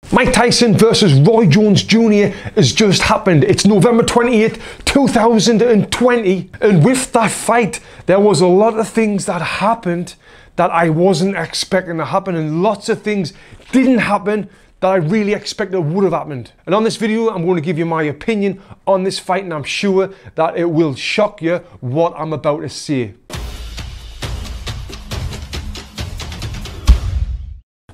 Mike Tyson versus Roy Jones Jr. has just happened. It's November 28th, 2020. And with that fight, there was a lot of things that happened that I wasn't expecting to happen. And lots of things didn't happen that I really expected would have happened. And on this video, I'm going to give you my opinion on this fight. And I'm sure that it will shock you what I'm about to say.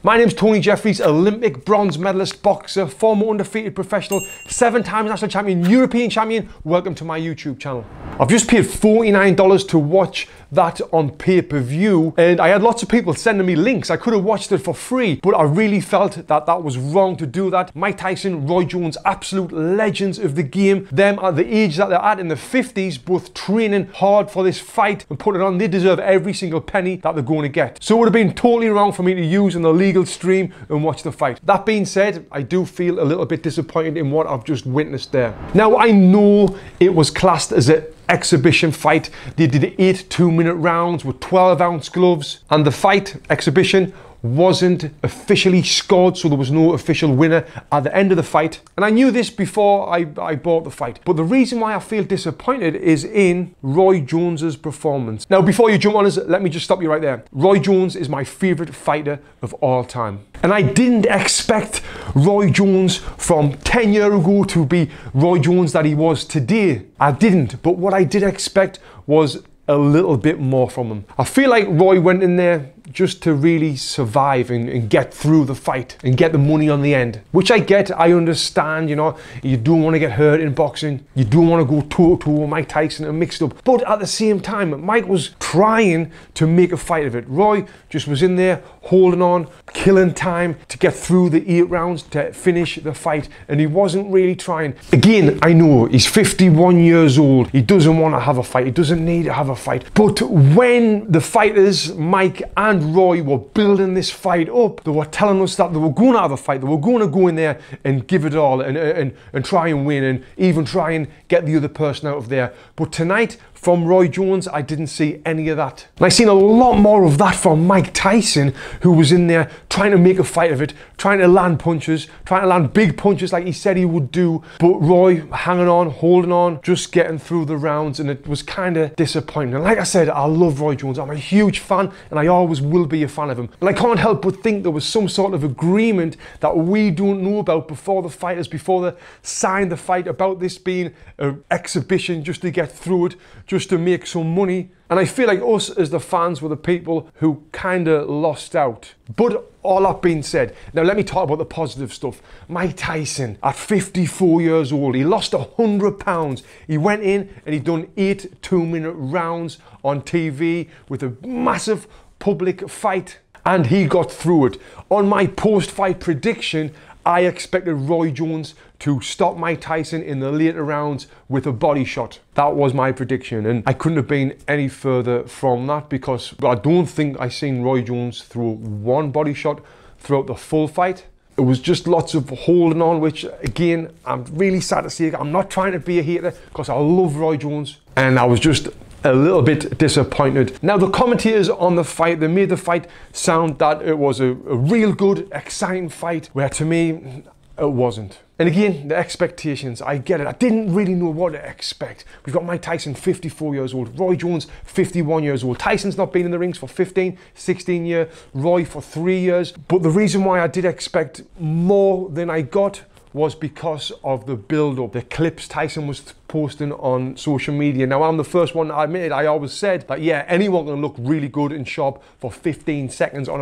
My name's Tony Jeffries, Olympic bronze medalist boxer, former undefeated professional, 7-time national champion, European champion. Welcome to my YouTube channel. I've just paid $49 to watch that on pay-per-view, and I had lots of people sending me links. I could have watched it for free, but I really felt that that was wrong to do that. Mike Tyson, Roy Jones, absolute legends of the game. Them at the age that they're at in the 50s, both training hard for this fight and putting it on. They deserve every single penny that they're going to get. So it would have been totally wrong for me to use an illegal stream and watch the fight. That being said, I do feel a little bit disappointed in what I've just witnessed there. Now, I know it was classed as an exhibition fight. They did 8 2-minute rounds with 12-ounce gloves, and the fight exhibition wasn't officially scored, so there was no official winner at the end of the fight. And I knew this before I bought the fight. But the reason why I feel disappointed is in Roy Jones's performance. Now, before you jump on us, let me just stop you right there. Roy Jones is my favorite fighter of all time. And I didn't expect Roy Jones from 10 years ago to be Roy Jones that he was today. I didn't. But what I did expect was a little bit more from him. I feel like Roy went in there just to really survive and get through the fight and get the money on the end, which I get. I understand, you know, you don't want to get hurt in boxing, you don't want to go toe-to-toe with Mike Tyson and mixed up, but at the same time, Mike was trying to make a fight of it. Roy just was in there holding on, killing time to get through the 8 rounds to finish the fight, and he wasn't really trying. Again, I know he's 51 years old, he doesn't want to have a fight, he doesn't need to have a fight, but when the fighters, Mike and Roy, were building this fight up, they were telling us that they were going to have a fight, they were going to go in there and give it all and try and win and even try and get the other person out of there. But tonight, from Roy Jones, I didn't see any of that. And I seen a lot more of that from Mike Tyson, who was in there trying to make a fight of it, trying to land punches, trying to land big punches like he said he would do. But Roy hanging on, holding on, just getting through the rounds, and it was kind of disappointing. And like I said, I love Roy Jones. I'm a huge fan, and I always will be a fan of him. And I can't help but think there was some sort of agreement that we don't know about before the fighters, before they signed the fight, about this being an exhibition just to get through it, just to make some money. And I feel like us as the fans were the people who kind of lost out. But all that being said, now let me talk about the positive stuff. Mike Tyson, at 54 years old, he lost 100 pounds. He went in and he done 8 2-minute rounds on TV with a massive public fight, and he got through it. On my post-fight prediction, I expected Roy Jones to stop Mike Tyson in the later rounds with a body shot. That was my prediction, and I couldn't have been any further from that, because I don't think I seen Roy Jones throw one body shot throughout the full fight. It was just lots of holding on, which again, I'm really sad to see. I'm not trying to be a hater, because I love Roy Jones, and I was just a little bit disappointed. Now, the commentators on the fight, they made the fight sound that it was a real good, exciting fight, where to me, it wasn't. And again, the expectations, I get it. I didn't really know what to expect. We've got Mike Tyson, 54 years old. Roy Jones, 51 years old. Tyson's not been in the rings for 15, 16 years. Roy for 3 years. But the reason why I did expect more than I got was because of the build-up, the clips Tyson was posting on social media. Now, I'm the first one to admit it. I always said that, yeah, anyone can look really good and sharp for 15 seconds on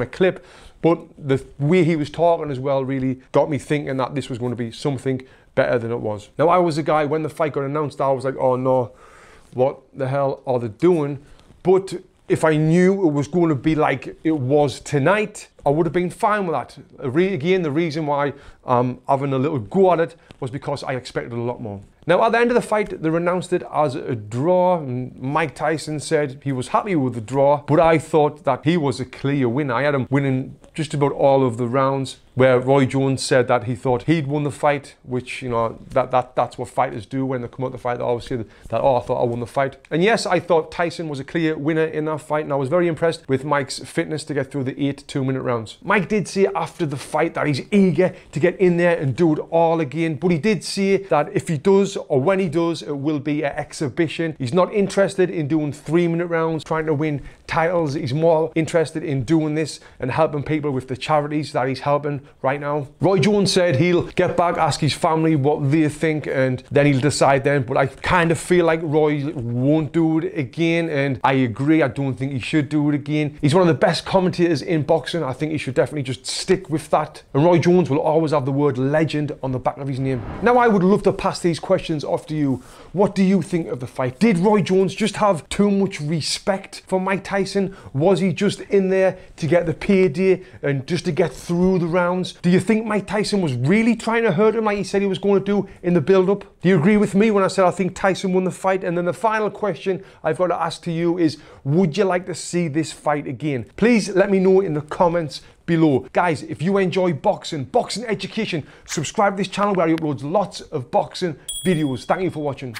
a clip. But the way he was talking as well really got me thinking that this was going to be something better than it was. Now, I was a guy, when the fight got announced, I was like, oh no, what the hell are they doing? But if I knew it was going to be like it was tonight, I would have been fine with that. Again, the reason why I'm having a little go at it was because I expected a lot more. Now, at the end of the fight, they announced it as a draw, and Mike Tyson said he was happy with the draw, but I thought that he was a clear winner. I had him winning just about all of the rounds. where Roy Jones said that he thought he'd won the fight, which, you know, that's what fighters do when they come out the fight. They always say that, oh, I thought I won the fight. And yes, I thought Tyson was a clear winner in that fight, and I was very impressed with Mike's fitness to get through the 8 2-minute rounds. Mike did say after the fight that he's eager to get in there and do it all again, but he did say that if he does, or when he does, it will be an exhibition. He's not interested in doing 3-minute rounds, trying to win titles. He's more interested in doing this and helping people with the charities that he's helping right now. Roy Jones said he'll get back, ask his family what they think, and then he'll decide then. But I kind of feel like Roy won't do it again, and I agree. I don't think he should do it again. He's one of the best commentators in boxing. I think he should definitely just stick with that. And Roy Jones will always have the word legend on the back of his name. Now, I would love to pass these questions off to you. What do you think of the fight? Did Roy Jones just have too much respect for Mike Tyson? Was he just in there to get the payday and just to get through the rounds? Do you think Mike Tyson was really trying to hurt him like he said he was going to do in the build-up? Do you agree with me when I said I think Tyson won the fight? And then the final question I've got to ask to you is, would you like to see this fight again? Please let me know in the comments below. Guys, if you enjoy boxing education, subscribe to this channel where I upload lots of boxing videos. Thank you for watching.